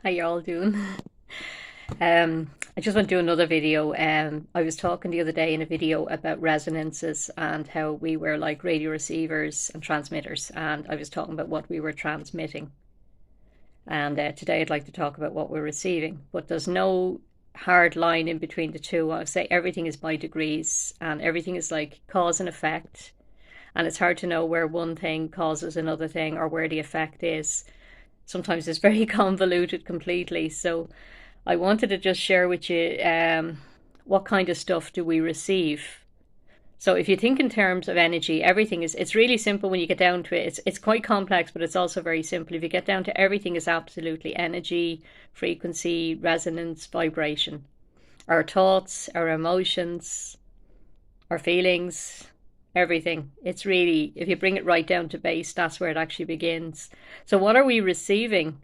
How you all doing? I just want to do another video. I was talking the other day in a video about resonances and how we were like radio receivers and transmitters, and I was talking about what we were transmitting. And today I'd like to talk about what we're receiving. But there's no hard line in between the two. I say everything is by degrees, and everything is like cause and effect. And it's hard to know where one thing causes another thing or where the effect is. Sometimes it's very convoluted completely. So I wanted to just share with you what kind of stuff do we receive. So if you think in terms of energy, everything is, it's really simple when you get down to it. It's quite complex, but it's also very simple. If you get down to everything is absolutely energy, frequency, resonance, vibration. Our thoughts, our emotions, our feelings, everything. It's really, if you bring it right down to base, that's where it actually begins. So what are we receiving?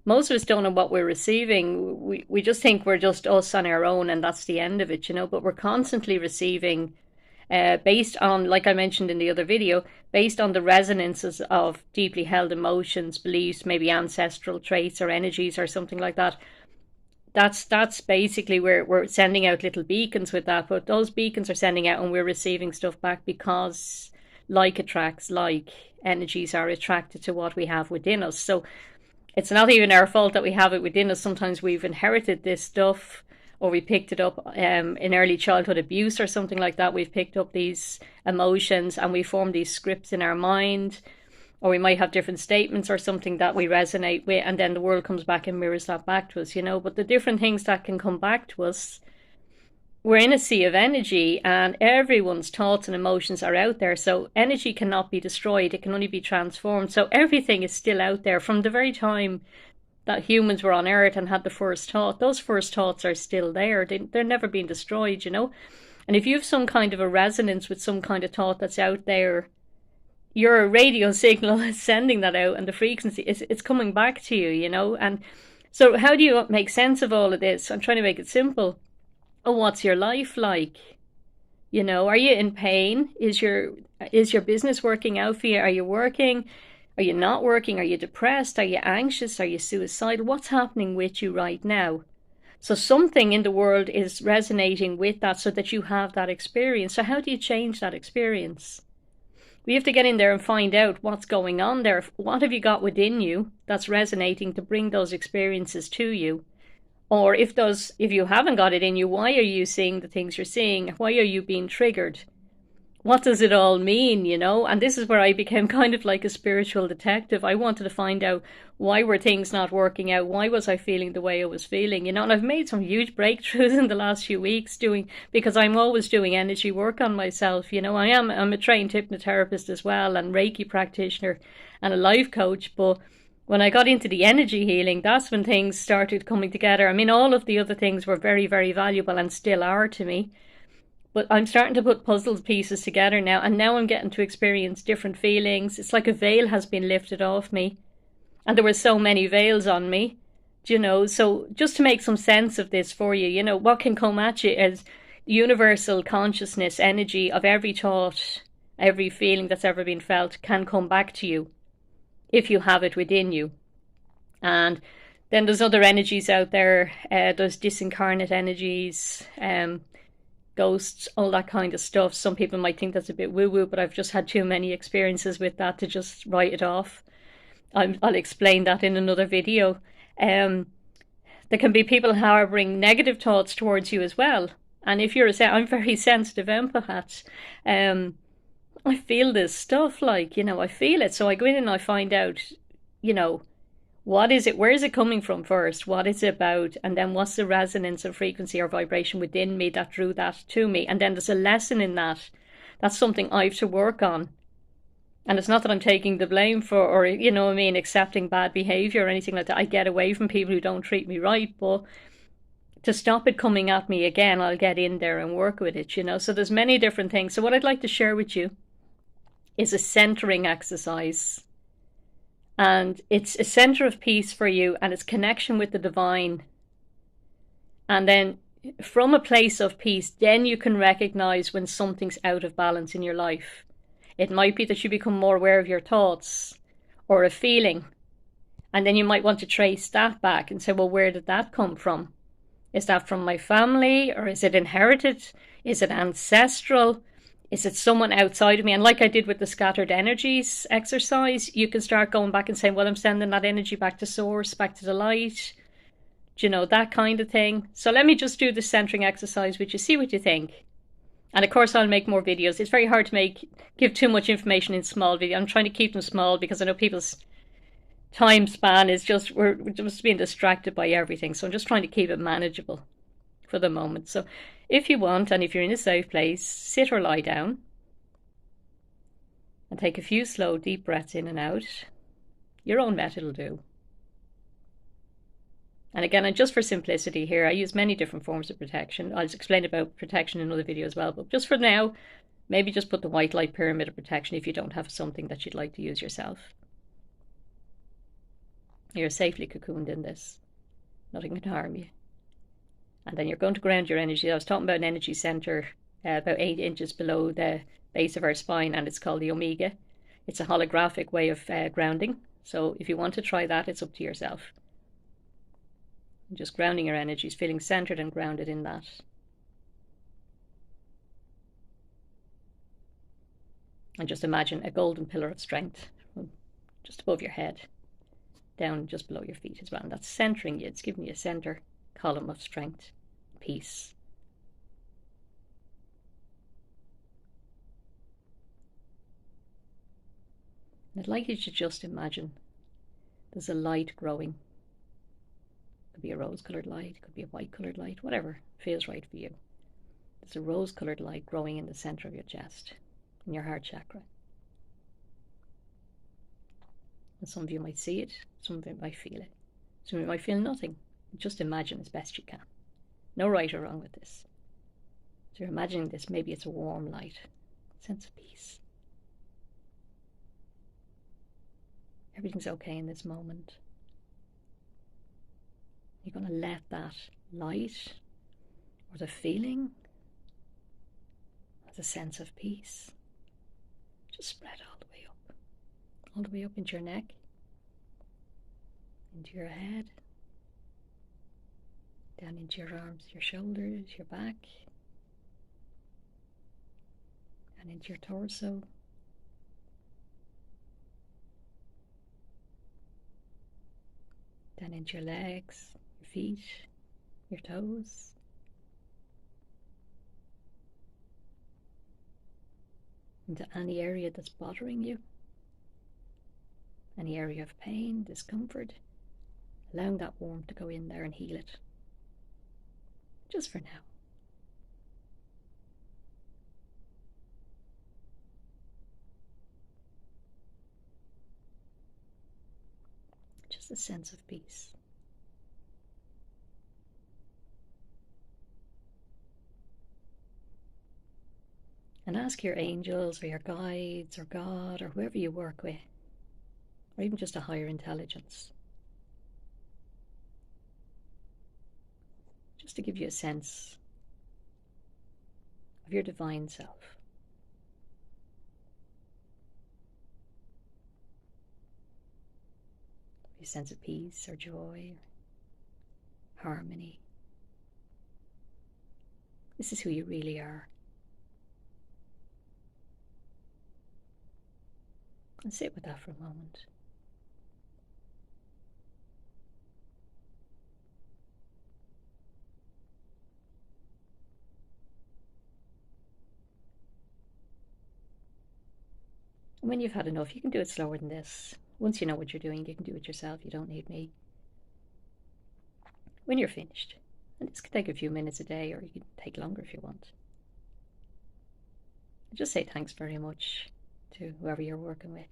Most of us don't know what we're receiving. We just think we're just us on our own and that's the end of it, but we're constantly receiving based on, like I mentioned in the other video, based on the resonances of deeply held emotions, beliefs, maybe ancestral traits or energies or something like that. That's basically where we're sending out little beacons with that, but those beacons are sending out and we're receiving stuff back because like attracts like, energies are attracted to what we have within us. So it's not even our fault that we have it within us. Sometimes we've inherited this stuff or we picked it up in early childhood abuse or something like that. We've picked up these emotions and we form these scripts in our mind, or we might have different statements or something that we resonate with, and then the world comes back and mirrors that back to us, But the different things that can come back to us, we're in a sea of energy and everyone's thoughts and emotions are out there. So energy cannot be destroyed, it can only be transformed. So everything is still out there from the very time that humans were on earth and had the first thought. Those first thoughts are still there. They're never being destroyed. And if you have some kind of a resonance with some kind of thought that's out there, your radio signal is sending that out and the frequency it's coming back to you. And so how do you make sense of all of this? I'm trying to make it simple. Oh, what's your life like? Are you in pain? Is your business working out for you? Are you working? Are you not working? Are you depressed? Are you anxious? Are you suicidal? What's happening with you right now? So something in the world is resonating with that so that you have that experience. So how do you change that experience? We have to get in there and find out what's going on there. What have you got within you that's resonating to bring those experiences to you? Or if you haven't got it in you, why are you seeing the things you're seeing? Why are you being triggered? What does it all mean? And this is where I became kind of like a spiritual detective. I wanted to find out, why were things not working out? Why was I feeling the way I was feeling? And I've made some huge breakthroughs in the last few weeks because I'm always doing energy work on myself. I'm a trained hypnotherapist as well, and Reiki practitioner and a life coach. But when I got into the energy healing, that's when things started coming together. I mean, all of the other things were very, very valuable and still are to me. But I'm starting to put puzzle pieces together now, and now I'm getting to experience different feelings. It's like a veil has been lifted off me, and there were so many veils on me, So just to make some sense of this for you, what can come at you as universal consciousness, energy of every thought, every feeling that's ever been felt can come back to you if you have it within you. And then there's other energies out there. There's disincarnate energies, ghosts, all that kind of stuff. Some people might think that's a bit woo-woo, but I've just had too many experiences with that to just write it off. I'll explain that in another video. There can be people harboring negative thoughts towards you as well. And if I'm very sensitive empath. I feel this stuff, I feel it. So I go in and I find out, what is it? Where is it coming from first? What is it about? And then what's the resonance and frequency or vibration within me that drew that to me? And then there's a lesson in that. That's something I have to work on. And it's not that I'm taking the blame for, or, accepting bad behavior or anything like that. I get away from people who don't treat me right. But to stop it coming at me again, I'll get in there and work with it, So there's many different things. So what I'd like to share with you is a centering exercise. And it's a center of peace for you, and it's connection with the divine. And then from a place of peace, then you can recognize when something's out of balance in your life. It might be that you become more aware of your thoughts or a feeling, And then you might want to trace that back and say, well, where did that come from? Is that from my family, or is it inherited? Is it ancestral? Is it someone outside of me? And like I did with the scattered energies exercise, you can start going back and saying, well, I'm sending that energy back to source, back to the light, that kind of thing. So let me just do the centering exercise with you, see what you think. And of course, I'll make more videos. It's very hard to give too much information in small videos. I'm trying to keep them small because I know people's time span is we're just being distracted by everything. So I'm just trying to keep it manageable for the moment. So if you want, and if you're in a safe place, sit or lie down and take a few slow, deep breaths in and out. Your own method will do. And again, and just for simplicity here, I use many different forms of protection. I'll explain about protection in another video as well. But just for now, maybe just put the white light pyramid of protection if you don't have something that you'd like to use yourself. You're safely cocooned in this. Nothing can harm you. And then you're going to ground your energy. I was talking about an energy center about 8 inches below the base of our spine, and it's called the omega. It's a holographic way of grounding. So if you want to try that, it's up to yourself. And just grounding your energies, feeling centered and grounded in that. And just imagine a golden pillar of strength just above your head, down just below your feet as well. And that's centering you. It's giving you a center column of strength, peace. And I'd like you to just imagine there's a light growing. It could be a rose-colored light, it could be a white-colored light, whatever feels right for you. There's a rose-colored light growing in the center of your chest, in your heart chakra. And some of you might see it, some of you might feel it, some of you might feel nothing. Just imagine as best you can. No right or wrong with this. So you're imagining this, maybe it's a warm light, sense of peace. Everything's okay in this moment. You're going to let that light or the feeling or the sense of peace just spread all the way up into your neck, into your head, down into your arms, your shoulders, your back, and into your torso. Down into your legs, your feet, your toes. Into any area that's bothering you. Any area of pain, discomfort. Allowing that warmth to go in there and heal it. Just for now. Just a sense of peace. And ask your angels or your guides or God or whoever you work with, or even just a higher intelligence, just to give you a sense of your divine self. A sense of peace or joy, or harmony. This is who you really are. And sit with that for a moment. And when you've had enough, you can do it slower than this. Once you know what you're doing, you can do it yourself. You don't need me. When you're finished, and this can take a few minutes a day, or you can take longer if you want, just say thanks very much to whoever you're working with,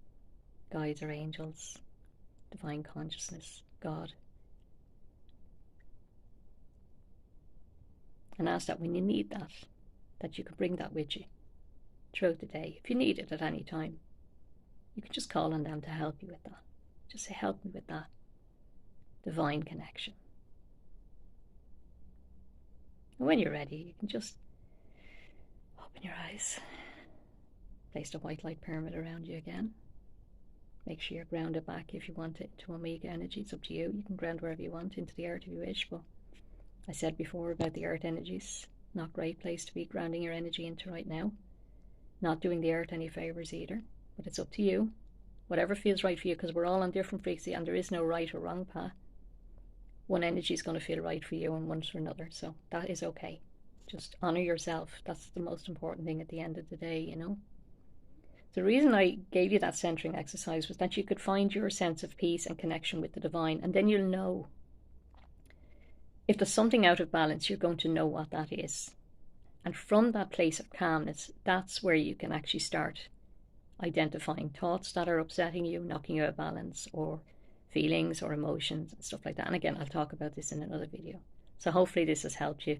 guides or angels, divine consciousness, God. And ask that when you need that you can bring that with you throughout the day. If you need it at any time, you can just call on them to help you with that. Just say, help me with that divine connection. And when you're ready, you can just open your eyes, place the white light pyramid around you again, Make sure you're grounded back if you want it to Omega energy. It's up to you. You can ground wherever you want, into the earth if you wish. But I said before about the earth energies, not a great place to be grounding your energy into right now. Not doing the earth any favors either. But it's up to you. Whatever feels right for you, because we're all on different frequency and there is no right or wrong path. One energy is going to feel right for you and one for another. So that is okay. Just honor yourself. That's the most important thing at the end of the day, you know. The reason I gave you that centering exercise was that you could find your sense of peace and connection with the divine, and then you'll know. If there's something out of balance, you're going to know what that is. And from that place of calmness, that's where you can actually start identifying thoughts that are upsetting you, knocking you out of balance, or feelings or emotions and stuff like that. And again, I'll talk about this in another video. So hopefully this has helped you.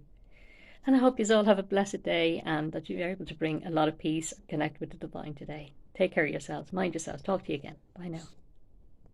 And I hope you all have a blessed day and that you're able to bring a lot of peace and connect with the divine today. Take care of yourselves. Mind yourselves. Talk to you again. Bye now.